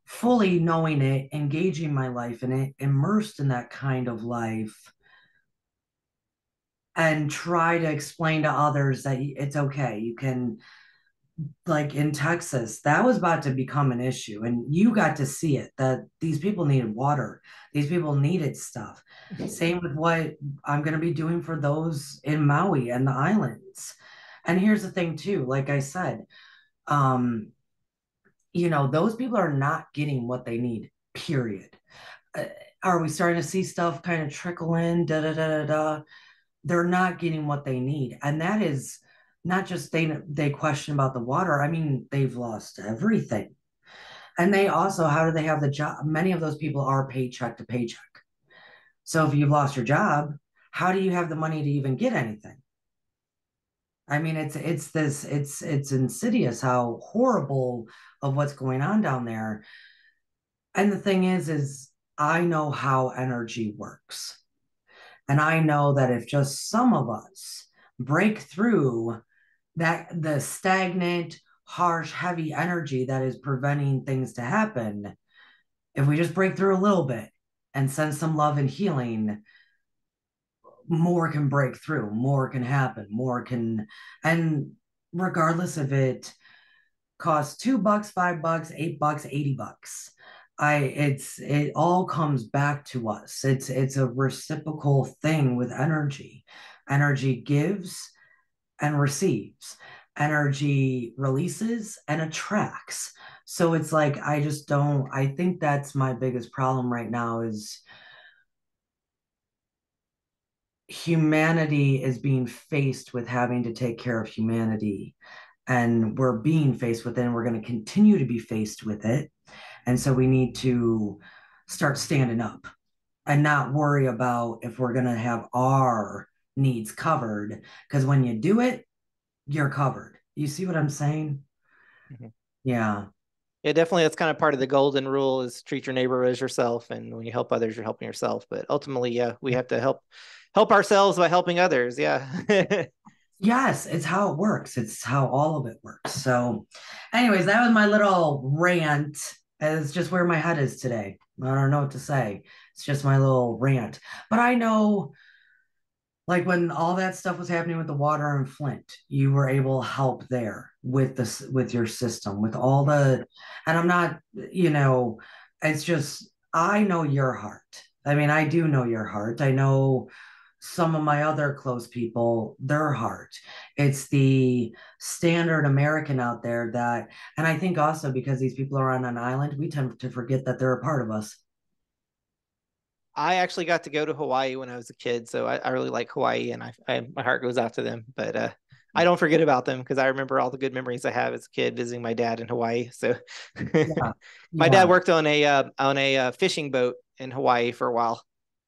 fully knowing it, engaging my life in it, immersed in that kind of life, and try to explain to others that it's okay. You can, like in Texas, that was about to become an issue, and you got to see it that these people needed water, these people needed stuff. Same with what I'm going to be doing for those in Maui and the islands. And here's the thing, too, like I said, um, those people are not getting what they need, period. Uh, are we starting to see stuff kind of trickle in? Da da da da da. They're not getting what they need, and that is not just they question about the water. I mean, they've lost everything, and they also, how do they have the job? Many of those people are paycheck to paycheck. So if you've lost your job, how do you have the money to even get anything? I mean, it's insidious how horrible of what's going on down there. And the thing is I know how energy works. And I know that if just some of us break through that, the stagnant, harsh, heavy energy that is preventing things to happen, if we just break through a little bit and send some love and healing, more can break through, more can happen, more can, and regardless of it costs $2, $5, $8, $80. It all comes back to us. It's a reciprocal thing with energy. Energy gives and receives. Energy releases and attracts. So it's like I just don't, I think that's my biggest problem right now is humanity is being faced with having to take care of humanity. And we're being faced with it, and we're going to continue to be faced with it. And so we need to start standing up and not worry about if we're going to have our needs covered. Because when you do it, you're covered. You see what I'm saying? Mm-hmm. Yeah. Yeah, definitely. That's kind of part of the golden rule is treat your neighbor as yourself. And when you help others, you're helping yourself. But ultimately, yeah, we have to help ourselves by helping others. Yeah. Yes, it's how it works. It's how all of it works. So, anyways, that was my little rant. It's just where my head is today. I don't know what to say. It's just my little rant. But I know, like when all that stuff was happening with the water in Flint, you were able to help there with this, with your system, with all the, and I'm not, it's just I know your heart. I mean, I do know your heart. I know some of my other close people, their heart. It's the standard American out there that, and I think also because these people are on an island, we tend to forget that they're a part of us. I actually got to go to Hawaii when I was a kid, so I really like Hawaii, and my heart goes out to them. But I don't forget about them because I remember all the good memories I have as a kid visiting my dad in Hawaii. So Yeah. my dad Yeah. worked on a fishing boat in Hawaii for a while.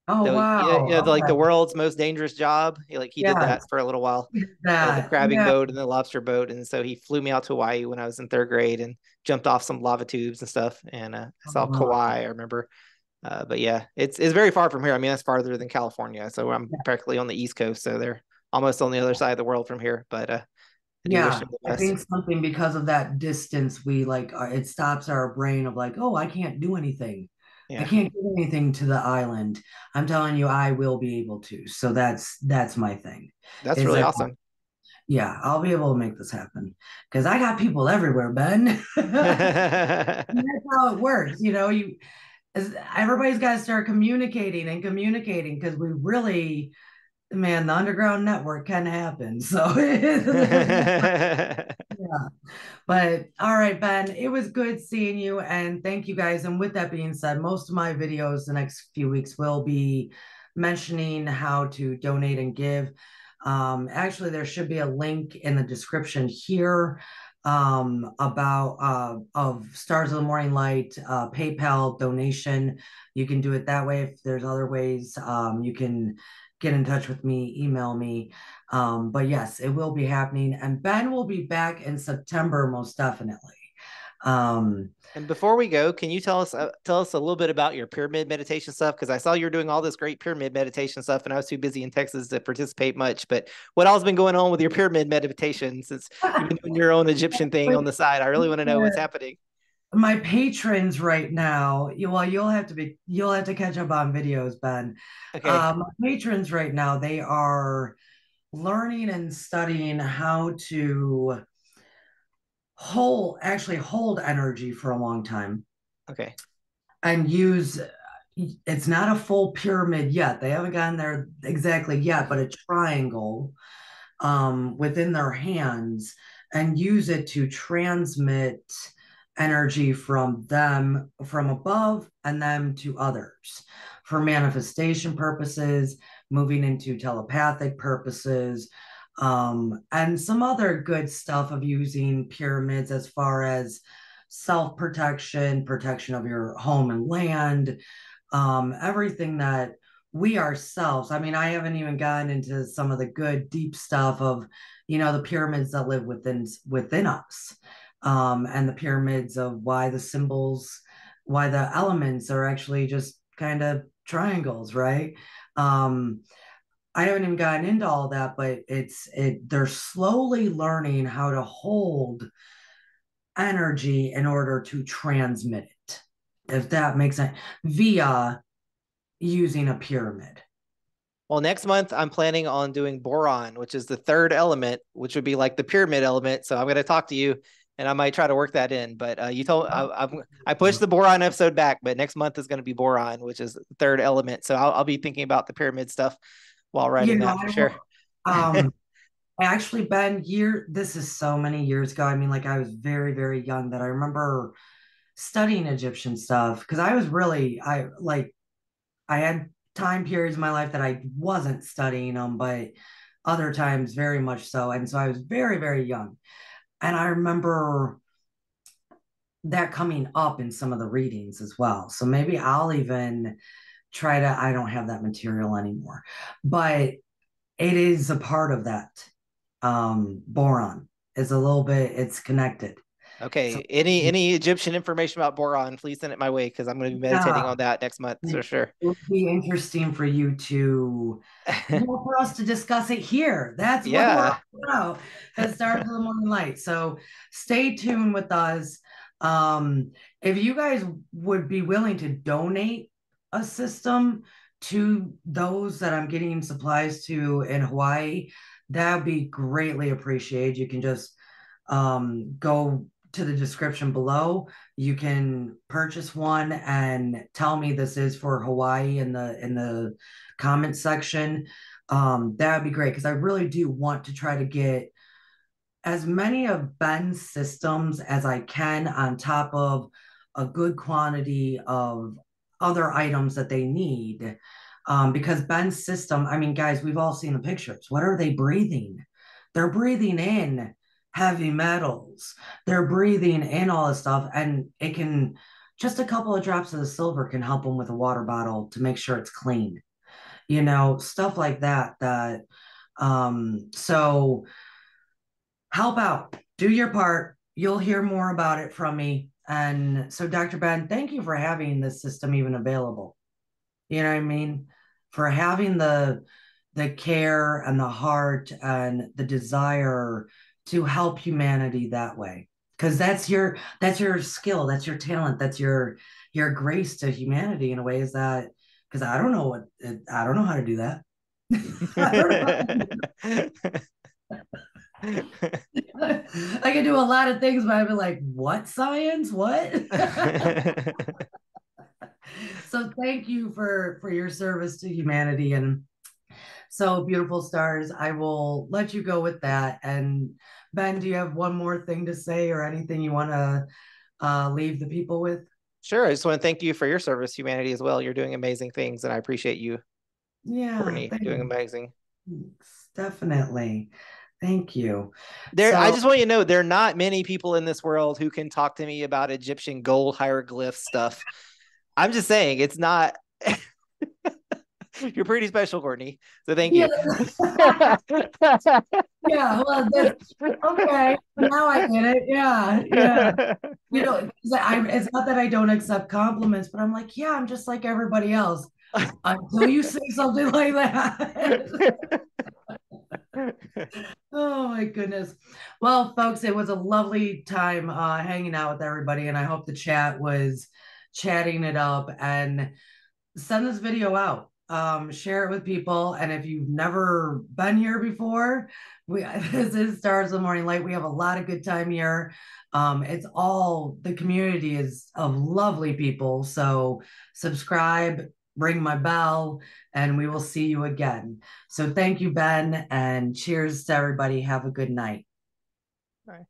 Oh, So wow. like the Okay. world's most dangerous job. He did that Yes. for a little while, the That. crabbing Yeah. boat and the lobster boat, and so he flew me out to Hawaii when I was in third grade and jumped off some lava tubes and stuff. And I saw Oh, Kauai. I remember. But yeah, it's very far from here. I mean, that's farther than California. So I'm practically on the East Coast. So they're almost on the other side of the world from here. But I do wish yeah. them the I best. think something because of that distance, we like it stops our brain of like, oh, I can't do anything. I Yeah, can't do anything to the island. I'm telling you, I will be able to. So that's my thing. that's Is really that awesome. yeah, I'll be able to make this happen because I got people everywhere, Ben. That's how it works. Everybody's got to start communicating and communicating because we really, man, the underground network can happen. So, yeah. But all right, Ben, it was good seeing you and thank you guys. And with that being said, most of my videos the next few weeks will be mentioning how to donate and give. Actually, there should be a link in the description here about of Stars of the Morning Light PayPal donation. You can do it that way. If there's other ways, you can get in touch with me, email me. But yes, it will be happening, and Ben will be back in September, most definitely. Um, And before we go, can you tell us a little bit about your pyramid meditation stuff? Because I saw you're doing all this great pyramid meditation stuff, and I was too busy in Texas to participate much. But what ell's been going on with your pyramid meditation since you've been doing your own Egyptian thing on the side? I really want to know what's happening. my patrons right now, you'll have to catch up on videos, Ben. Okay. My patrons right now, they are learning and studying how to actually hold energy for a long time Okay. and use it's not a full pyramid yet. They haven't gotten there exactly yet, but a triangle within their hands and use it to transmit energy from them from above and them to others for manifestation purposes, moving into telepathic purposes, and some other good stuff of using pyramids as far as self protection, protection of your home and land, everything that we ourselves, I mean, I haven't even gotten into some of the good deep stuff of, the pyramids that live within us, and the pyramids of why the symbols, why the elements are actually just kind of triangles, right? um I haven't even gotten into all that, but they're slowly learning how to hold energy in order to transmit it, if that makes sense, via using a pyramid. Well, next month I'm planning on doing boron, which is the third element, which would be like the pyramid element. So I'm going to talk to you, and I might try to work that in. But I pushed the boron episode back, but next month is going to be boron, which is the third element. So I'll be thinking about the pyramid stuff while You writing know, that for sure. actually, Ben, this is so many years ago. I mean, like I was very, very young that I remember studying Egyptian stuff because I had time periods in my life that I wasn't studying them, but other times very much so. And so I was very, very young. And I remember that coming up in some of the readings as well. So maybe I'll even I don't have that material anymore, but it is a part of that. Boron is a little bit, it's connected. So, Okay. Any Egyptian information about boron, please send it my way because I'm going to be meditating yeah, on that next month for it sure. would be interesting for you to, for us to discuss it here. That's what we're Yeah. all about at Stars of the Morning Light. So stay tuned with us. Um, if you guys would be willing to donate a system to those that I'm getting supplies to in Hawaii, that would be greatly appreciated. You can just go to the description below. You can purchase one and tell me this is for Hawaii in the comment section. That would be great because I really do want to try to get as many of Ben's systems as I can on top of a good quantity of other items that they need. Because Ben's system, I mean, guys, we've all seen the pictures. What are they breathing? They're breathing in heavy metals. They're breathing in all this stuff, and it can just a couple of drops of the silver can help them with a water bottle to make sure it's clean. Stuff like that. So help out, do your part. You'll hear more about it from me. And so, Dr. Ben, thank you for having this system even available. You know what I mean? For having the care and the heart and the desire to help humanity that way. Because that's your skill, that's your talent, that's your grace to humanity in a way is that because I don't know how to do that. I don't know. I can do a lot of things, but I'd be like, what science? What? So thank you for your service to humanity. And so beautiful stars. I will let you go with that. And Ben, do you have one more thing to say or anything you want to leave the people with? Sure. I just want to thank you for your service, humanity, as well. You're doing amazing things, and I appreciate you, Yeah, Courtney, thank doing you. amazing. Thanks. Definitely. Thank you. I So just want you to know there are not many people in this world who can talk to me about Egyptian gold hieroglyph stuff. I'm just saying it's not. You're pretty special, Courtney. So thank yeah, you. yeah, well, that's okay. Now I get it. Yeah, yeah. You know, 'cause it's not that I don't accept compliments, but I'm like, yeah, I'm just like everybody else until you say something like that. Oh my goodness. Well, folks, it was a lovely time hanging out with everybody, and I hope the chat was chatting it up. And send this video out. Share it with people. And if you've never been here before, this is Stars of the Morning Light. We have a lot of good time here. It's all the community is of lovely people. So subscribe, ring my bell, and we will see you again. So thank you, Ben, and cheers to everybody. Have a good night. Bye.